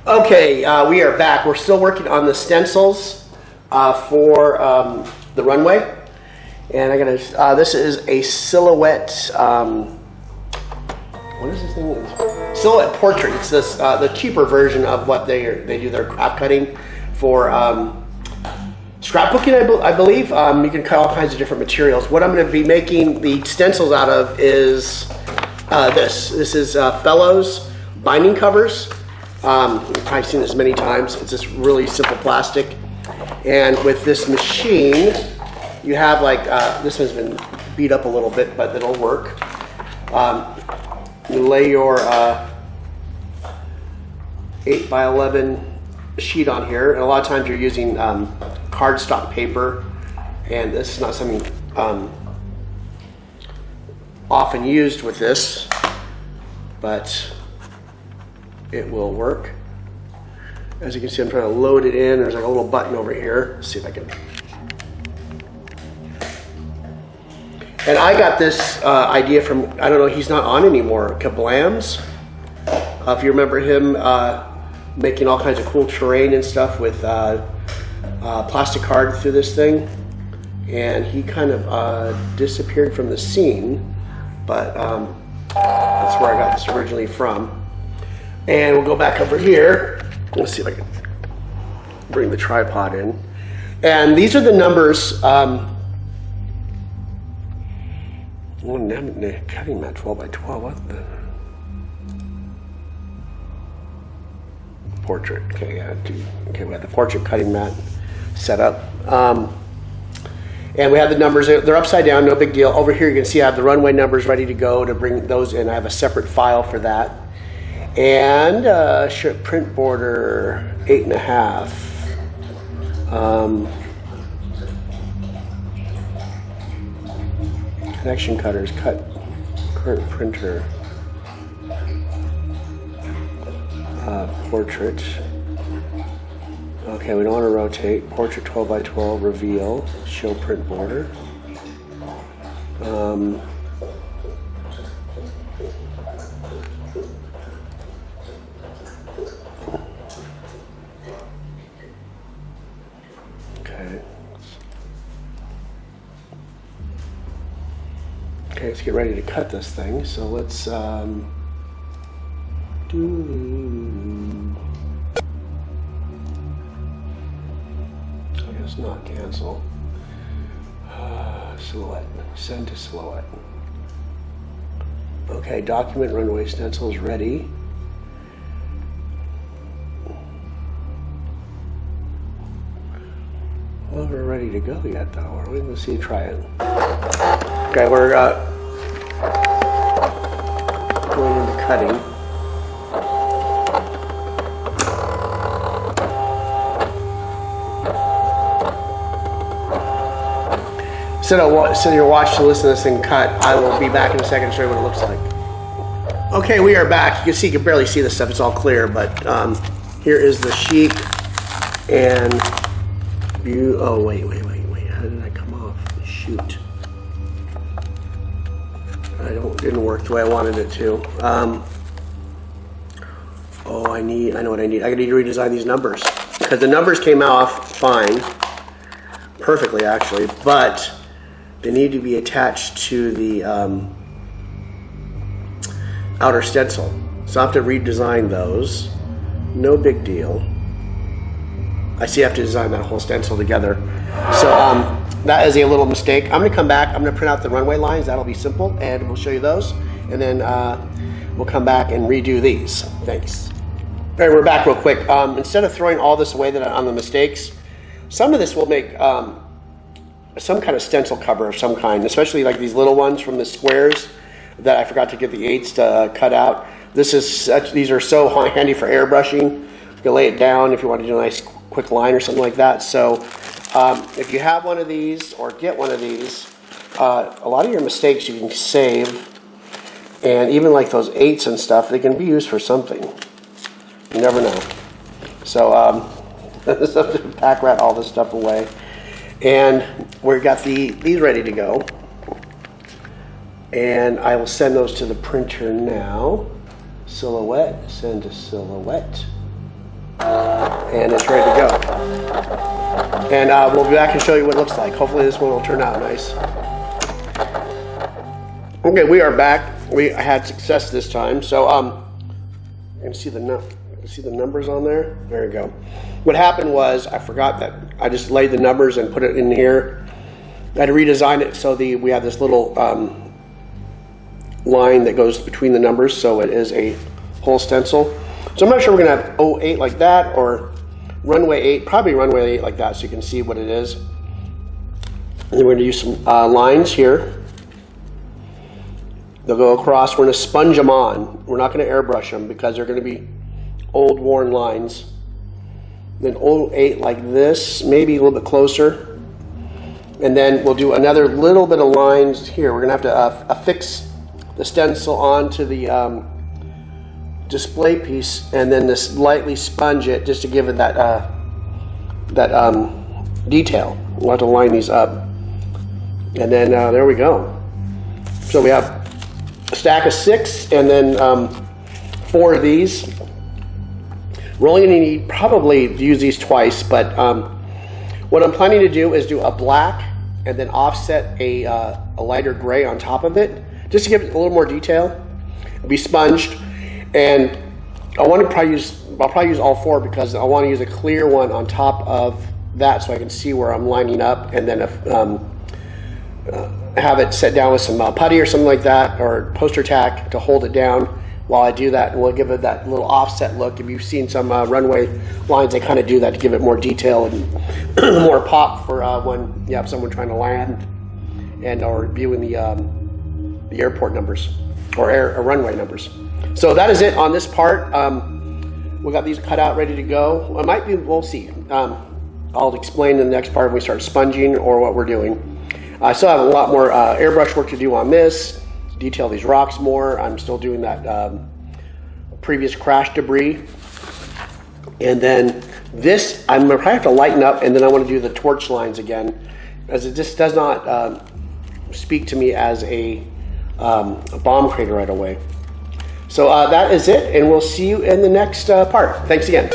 Okay, we are back. We're still working on the stencils for the runway. And I gotta, this is a silhouette, what is this thing? Silhouette portrait. It's this, the cheaper version of what they do their craft cutting for scrapbooking, I believe. You can cut all kinds of different materials. What I'm gonna be making the stencils out of is this. This is Fellows binding covers. You've probably seen this many times. It's this really simple plastic. And with this machine, you have like, this one's been beat up a little bit, but it'll work. You lay your 8x11 sheet on here, and a lot of times you're using cardstock paper, and this is not something often used with this, but it will work. As you can see, I'm trying to load it in. There's like a little button over here. Let's see if I can. And I got this idea from, I don't know, he's not on anymore, Kablams. If you remember him making all kinds of cool terrain and stuff with plastic card through this thing. And he kind of disappeared from the scene, but that's where I got this originally from. And we'll go back over here. Let's see if I can bring the tripod in. And these are the numbers. Cutting mat 12x12. What the? Portrait. Okay, yeah. Okay, we have the portrait cutting mat set up. And we have the numbers. They're upside down. No big deal. Over here, you can see I have the runway numbers ready to go to bring those in. I have a separate file for that. And print border 8.5. Connection cutters, current printer, portrait. Okay, we don't want to rotate. Portrait 12x12, reveal, show print border. Okay, let's get ready to cut this thing. So let's I guess not cancel. Silhouette, send to silhouette. Okay, document runway stencils ready. Well, we're ready to go yet, though. Are we? Let's see, try it. Okay, we're going into cutting. Sit here, watch to listen to this thing cut. I will be back in a second to show you what it looks like. Okay, we are back. You can see, you can barely see this stuff. It's all clear, but here is the sheet and view. Oh, wait. How did that come off? Shoot. Didn't work the way I wanted it to. I know what I need. I need to redesign these numbers because the numbers came off fine, perfectly actually, but they need to be attached to the outer stencil. So I have to redesign those. No big deal. I see I have to design that whole stencil together. So that is a little mistake. I'm gonna come back, I'm gonna print out the runway lines, that'll be simple, and we'll show you those. And then we'll come back and redo these. Thanks. All right, we're back real quick. Instead of throwing all this away on the mistakes, some of this will make some kind of stencil cover of some kind, especially like these little ones from the squares that I forgot to get the 8s to cut out. These are so handy for airbrushing. You can lay it down if you want to do a nice quick line or something like that. So if you have one of these or get one of these, a lot of your mistakes you can save, and even like those 8s and stuff, they can be used for something. You never know. So just have to pack rat all this stuff away. And we got these ready to go. And I will send those to the printer now. Silhouette, send to silhouette. and it's ready to go. And we'll be back and show you what it looks like. Hopefully this one will turn out nice. Okay, we are back. We had success this time. So you can see the numbers on there. There you go. What happened was I forgot that I just laid the numbers and put it in here. I had to redesign it so we have this little line that goes between the numbers, so it is a whole stencil. So I'm not sure we're gonna have 08 like that or runway 8, probably runway 8 like that, so you can see what it is. And then we're gonna use some lines here. They'll go across. We're gonna sponge them on. We're not gonna airbrush them because they're gonna be old worn lines. Then 08 like this, maybe a little bit closer. And then we'll do another little bit of lines here. We're gonna have to affix the stencil onto the display piece, and then just lightly sponge it just to give it that detail. We'll have to line these up, and then there we go. So we have a stack of 6, and then 4 of these. We're only going to need probably use these twice, but what I'm planning to do is do a black and then offset a lighter gray on top of it, just to give it a little more detail. It'll be sponged, and I'll probably use all 4 because I want to use a clear one on top of that so I can see where I'm lining up, and then have it set down with some putty or something like that, or poster tack to hold it down while I do that, and we'll give it that little offset look. If you've seen some runway lines, they kind of do that to give it more detail and more pop for when you have someone trying to land and or viewing the airport numbers or runway numbers. So that is it on this part. We got these cut out, ready to go. We'll see. I'll explain in the next part when we start sponging or what we're doing. I still have a lot more airbrush work to do on this, detail these rocks more. I'm still doing that previous crash debris. And then this, I'm gonna probably have to lighten up, and then I want to do the torch lines again, as it just does not speak to me as a bomb crater right away. So that is it, and we'll see you in the next part. Thanks again.